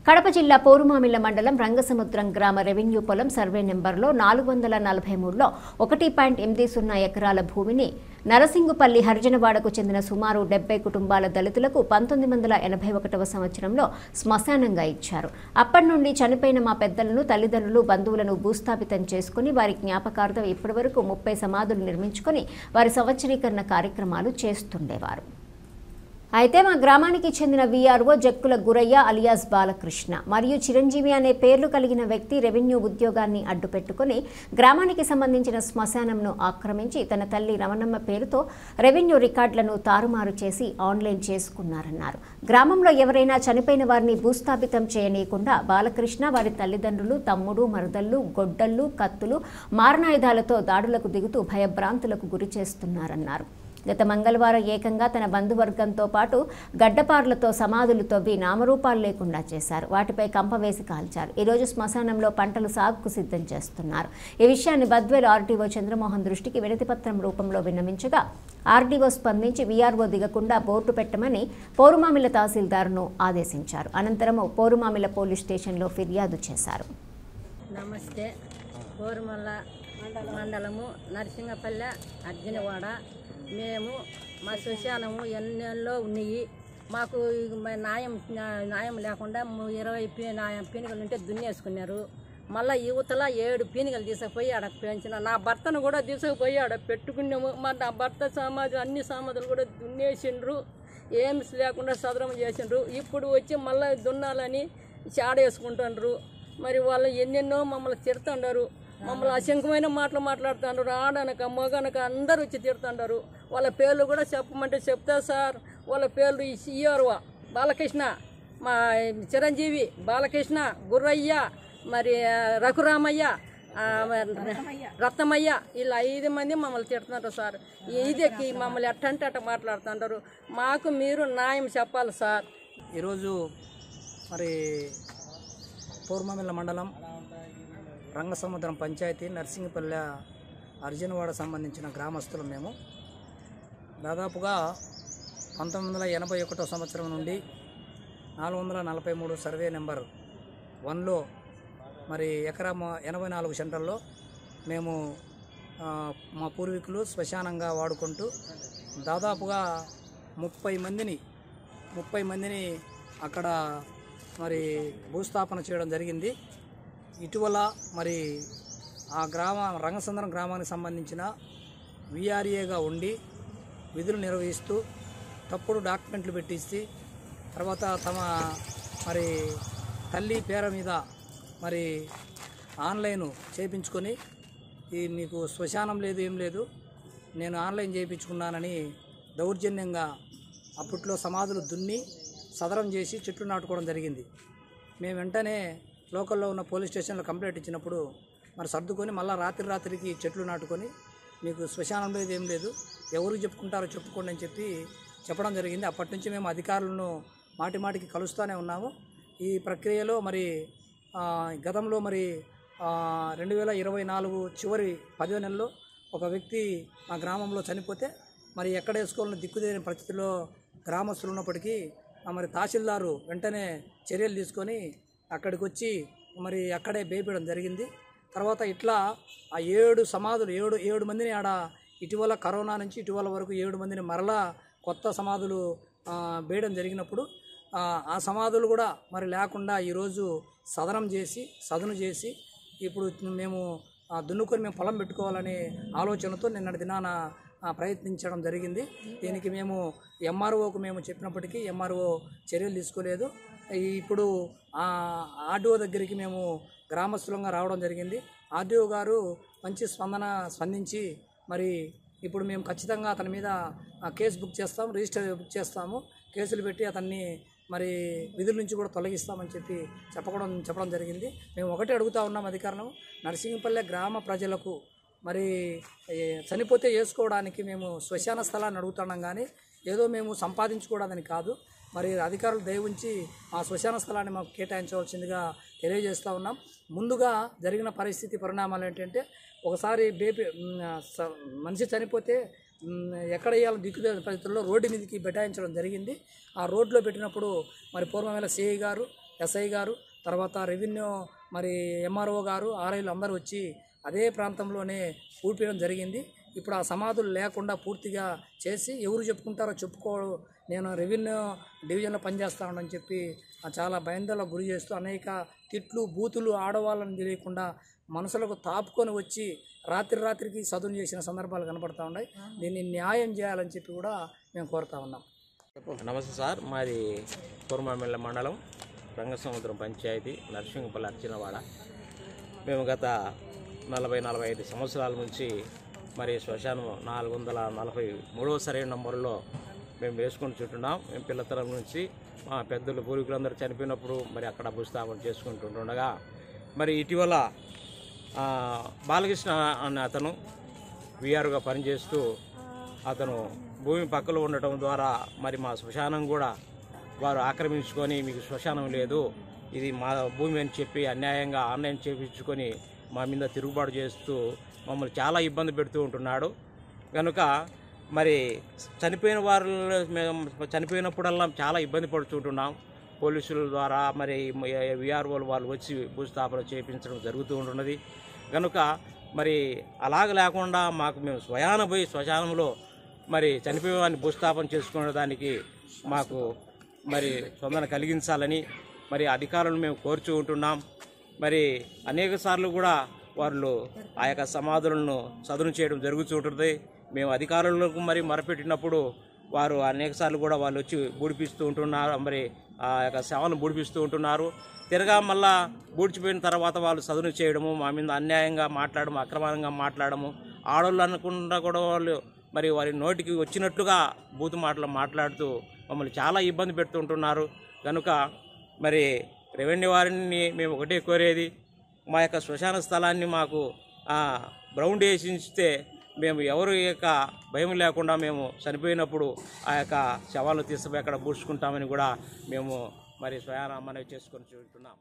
కడప జిల్లా పోరుమామిళ్ల మండలం రంగసముద్రం గ్రామ రెవెన్యూ పొలం సర్వే నెంబర్లో 443లో 1.80 ఎకరాల భూమిని నరసింగుపల్లి హరిజనవాడకు చెందిన సుమారు 70 కుటుంబాల దళితులకు 1981వ సంవత్సరంలో శ్మశానంగా ఇచ్చారు. అప్పటి నుండి చనిపోయిన మా పెద్దలను, తల్లిదండ్రులు, బంధువులను భూస్థాపితం చేసుకుని వారి జ్ఞాపకార్థం ఇప్పటివరకు 30 సమాధులు నిర్మించుకుని వారి సంవత్సరీకరణ కార్యక్రమాలు చేస్తుండేవారు. అయితే మా గ్రామానికి చెందిన వీఆర్ఓ జక్కుల గురయ్య అలియాస్ బాలకృష్ణ మరియు చిరంజీవి అనే పేర్లు కలిగిన వ్యక్తి రెవెన్యూ ఉద్యోగాన్ని అడ్డుపెట్టుకుని గ్రామానికి సంబంధించిన శ్మశానంను ఆక్రమించి తన తల్లి రమణమ్మ పేరుతో రెవెన్యూ రికార్డులను తారుమారు చేసి ఆన్లైన్ చేసుకున్నారన్నారు. గ్రామంలో ఎవరైనా చనిపోయిన వారిని భూస్థాపితం చేయనీయకుండా బాలకృష్ణ వారి తల్లిదండ్రులు, తమ్ముడు, మరదళ్ళు, గొడ్డళ్ళు, కత్తులు, మారణాయుధాలతో దాడులకు దిగుతూ భయభ్రాంతులకు గురి చేస్తున్నారన్నారు. గత మంగళవారం ఏకంగా తన బంధువర్గంతో పాటు గడ్డపార్లతో సమాధులు తవ్వి నామరూపాలు లేకుండా చేశారు. వాటిపై కంప వేసి కాల్చారు. ఈరోజు శ్మశానంలో పంటలు సాగుకు సిద్ధం చేస్తున్నారు. ఈ విషయాన్ని బద్వేల్ ఆర్డీఓ చంద్రమోహన్ దృష్టికి వినతిపత్రం రూపంలో విన్నవించగా ఆర్డీఓ స్పందించి వీఆర్ఓ దిగకుండా బోర్డు పెట్టమని పోరుమామిళ్ల తహసీల్దార్ను ఆదేశించారు. అనంతరం పోరుమామిళ్ల పోలీస్ స్టేషన్లో ఫిర్యాదు చేశారు. నమస్తే. పోరుమల్ల మండలము నరసింగపల్లె అర్జునవాడ. మేము మా శ్మశానము ఎన్నెల్లో ఉన్నాయి. మాకు న్యాయం లేకుండా 20 పీనికలు ఉంటే దున్నేసుకున్నారు. మళ్ళీ యువతల 7 పీనికలు తీసుకుపోయి ఆడ పెంచిన. నా భర్తను కూడా తీసుకుపోయి ఆడ పెట్టుకున్నాము. నా భర్త సమాధి అన్ని సమాధులు కూడా దున్నేసిండ్రు. ఏమి లేకుండా సదరం చేసిండ్రు. ఇప్పుడు వచ్చి మళ్ళీ దున్నాలని చాడేసుకుంటుండ్రు. మరి వాళ్ళు ఎన్నెన్నో మమ్మల్ని తిడుతుండారు. మమ్మల్ని అశంకమైన మాటలు మాట్లాడుతున్నారు. ఆడనక మగనక అందరూ వచ్చి తిడుతుండారు. వాళ్ళ పేర్లు కూడా చెప్పమంటే చెప్తా సార్. వాళ్ళ పేర్లు ఈఆర్ఓ బాలకృష్ణ, మా చిరంజీవి బాలకృష్ణ, గుర్రయ్య, మరి రఘురామయ్య, రత్నమయ్య, వీళ్ళు 5 మంది మమ్మల్ని తిడుతున్నారు సార్. ఇదెక్కి మమ్మల్ని ఎట్టంటే అట్ట మాట్లాడుతుంటారు. మాకు మీరు న్యాయం చెప్పాలి సార్. ఈరోజు మరి పోరుమామిళ్ల మండలం రంగసముద్రం పంచాయతీ నర్సింగపల్లె అర్జునవాడ సంబంధించిన గ్రామస్తులు మేము. దాదాపుగా 1981 సంవత్సరం నుండి 443 సర్వే నెంబర్ 1లో మరి ఎకరా 84 సెంటర్లో మేము మా పూర్వీకులు శ్మశానంగా వాడుకుంటూ దాదాపుగా 30 మందిని అక్కడ మరి భూస్థాపన చేయడం జరిగింది. ఇటీవల మరి ఆ రంగసముద్రం గ్రామానికి సంబంధించిన వీఆర్ఏగా ఉండి విధులు నిర్వహిస్తూ తప్పుడు డాక్యుమెంట్లు పెట్టించి తర్వాత తమ మరి తల్లి పేర మీద మరి ఆన్లైన్ చేయించుకొని మీకు శ్మశానం లేదు ఏం లేదు, నేను ఆన్లైన్ చేయించుకున్నానని దౌర్జన్యంగా అప్పట్లో సమాధులు దున్ని సదరం చేసి చెట్లు నాటుకోవడం జరిగింది. మేము వెంటనే లోకల్లో ఉన్న పోలీస్ స్టేషన్లో కంప్లైంట్ ఇచ్చినప్పుడు మరి సర్దుకొని మళ్ళీ రాత్రికి చెట్లు నాటుకొని మీకు శ్మశానం లేదు ఏం లేదు, ఎవరు చెప్పుకుంటారో చెప్పుకోండి అని చెప్పడం జరిగింది. అప్పటి నుంచి మేము అధికారులను మాటికి కలుస్తూనే ఉన్నాము. ఈ ప్రక్రియలో మరి గతంలో మరి 2024 చివరి 10వ నెలలో ఒక వ్యక్తి మా గ్రామంలో చనిపోతే మరి ఎక్కడ వేసుకోవాలని దిక్కుదేని పరిస్థితిలో గ్రామస్తులు ఉన్నప్పటికీ మరి తహసీల్దారు వెంటనే చర్యలు తీసుకొని అక్కడికి వచ్చి మరి అక్కడే బేపడం జరిగింది. తర్వాత ఇట్లా ఆ 7 సమాధులు 7 మందిని ఆడ ఇటీవల కరోనా నుంచి ఇటీవల వరకు 7 మందిని మరలా కొత్త సమాధులు వేయడం జరిగినప్పుడు ఆ సమాధులు కూడా మరి లేకుండా ఈరోజు సదను చేసి ఇప్పుడు మేము దున్నుకొని మేము పొలం పెట్టుకోవాలనే ఆలోచనతో నిన్నటి దినాన ప్రయత్నించడం జరిగింది. దీనికి మేము ఎంఆర్ఓకు మేము చెప్పినప్పటికీ ఎంఆర్ఓ చర్యలు తీసుకోలేదు. ఇప్పుడు ఆర్డీఓ దగ్గరికి మేము గ్రామస్తులంగా రావడం జరిగింది. ఆర్డీఓ గారు మంచి స్పందించి మరి ఇప్పుడు మేము ఖచ్చితంగా అతని మీద కేసు బుక్ చేస్తాము, రిజిస్టర్ బుక్ చేస్తాము, కేసులు పెట్టి అతన్ని మరి విధుల నుంచి కూడా తొలగిస్తామని చెప్పడం జరిగింది. మేము ఒకటే అడుగుతూ ఉన్నాం అధికారులను, నరసింగపల్లె గ్రామ ప్రజలకు మరి చనిపోతే వేసుకోవడానికి మేము శ్మశాన స్థలాన్ని అడుగుతున్నాం కానీ ఏదో మేము సంపాదించుకోవడానికి కాదు. మరి అధికారులు దయ ఉంచి ఆ శ్మశాన స్థలాన్ని మాకు కేటాయించవలసిందిగా తెలియజేస్తూ ఉన్నాం. ముందుగా జరిగిన పరిణామాలు ఏంటంటే ఒకసారి మనిషి చనిపోతే ఎక్కడ వేయాలని దిక్కుదేని పరిస్థితుల్లో రోడ్డు మీదకి బెటాయించడం జరిగింది. ఆ రోడ్లో పెట్టినప్పుడు మరి పూర్వమేళ సిఐ గారు ఎస్ఐ గారు, తర్వాత రెవెన్యూ మరి ఎంఆర్ఓ గారు, ఆర్ఐలు అందరూ వచ్చి అదే ప్రాంతంలోనే పూడ్చడం జరిగింది. ఇప్పుడు ఆ సమాధులు లేకుండా పూర్తిగా చేసి ఎవరు చెప్పుకుంటారో చెప్పుకోవడం, నేను రెవెన్యూ డివిజన్లో పనిచేస్తానని చెప్పి చాలా భయాందోళనకు గురి చేస్తూ అనేక తిట్లు, బూతులు ఆడవాళ్ళని తెలియకుండా మనసులకు తాపుకొని వచ్చి రాత్రికి చదువు చేసిన సందర్భాలు కనపడతా ఉన్నాయి. దీన్ని న్యాయం చేయాలని చెప్పి కూడా మేము కోరుతా ఉన్నాం. నమస్తే సార్, మాది కోరమామిళ్ళ మండలం రంగసముద్రం పంచాయతీ నరసింగపల్లి అర్జునవాడ. మేము గత 40-45 సంవత్సరాల నుంచి మరి శ్మశానం 443వ సరైన నంబర్లో మేము వేసుకుని చుంటున్నాం. మేము పిల్లతరం నుంచి మా పెద్దలు పూర్వీకులందరూ చనిపోయినప్పుడు మరి అక్కడ భూస్థాపన చేసుకుంటుండగా మరి ఇటీవల బాలకృష్ణ అనే అతను విఆర్గా పనిచేస్తూ అతను భూమి పక్కలో ఉండటం ద్వారా మరి మా శ్మశానం కూడా వారు ఆక్రమించుకొని మీకు శ్మశానం లేదు, ఇది మా భూమి అని చెప్పి అన్యాయంగా ఆన్లైన్ చేయించుకొని మా మీద తిరుగుబాటు చేస్తూ మమ్మల్ని చాలా ఇబ్బంది పెడుతూ ఉంటున్నాడు. కనుక మరి చనిపోయినప్పుడల్లా చాలా ఇబ్బంది పడుతుంటున్నాం. పోలీసుల ద్వారా మరి విఆర్ఓలు వాళ్ళు వచ్చి భూస్థాపన చేయించడం జరుగుతూ ఉంటున్నది. కనుక మరి అలాగ లేకుండా మాకు మేము స్వయాన పోయి శ్మశానంలో మరి చనిపోయే వారిని భూస్థాపన చేసుకునే దానికి మాకు మరి స్పందన కలిగించాలని మరి అధికారులను మేము కోరుచూ ఉంటున్నాం. మరి అనేక సార్లు కూడా వాళ్ళు ఆ యొక్క సమాధులను చదును చేయడం జరుగుతూ ఉంటుంది. మేము అధికారులకు మరి మొరపెట్టినప్పుడు వారు అనేకసార్లు కూడా వాళ్ళు వచ్చి బూడిపిస్తూ ఉంటున్నారు, మరి ఆ యొక్క శవాలను బూడిపిస్తూ ఉంటున్నారు. తిరగా మళ్ళా బూడ్చిపోయిన తర్వాత వాళ్ళు చదును చేయడము, మా మీద అన్యాయంగా మాట్లాడము, అక్రమంగా మాట్లాడము, ఆడవాళ్ళు అనకుండా కూడా వాళ్ళు మరి వారి నోటికి వచ్చినట్లుగా బూతు మాటలు మాట్లాడుతూ మమ్మల్ని చాలా ఇబ్బంది పెడుతుంటున్నారు. కనుక మరి రెవెన్యూ వారిని మేము ఒకటే కోరేది, మా యొక్క శ్మశాన స్థలాన్ని మాకు బ్రౌండ్ వేసి ఇస్తే మేము ఎవరు యొక్క భయం లేకుండా మేము చనిపోయినప్పుడు ఆ యొక్క శవాలను తీసుకుపోయి అక్కడ పూడ్చుకుంటామని కూడా మేము మరి స్వయాన మనవి చేసుకొని చూస్తున్నాం.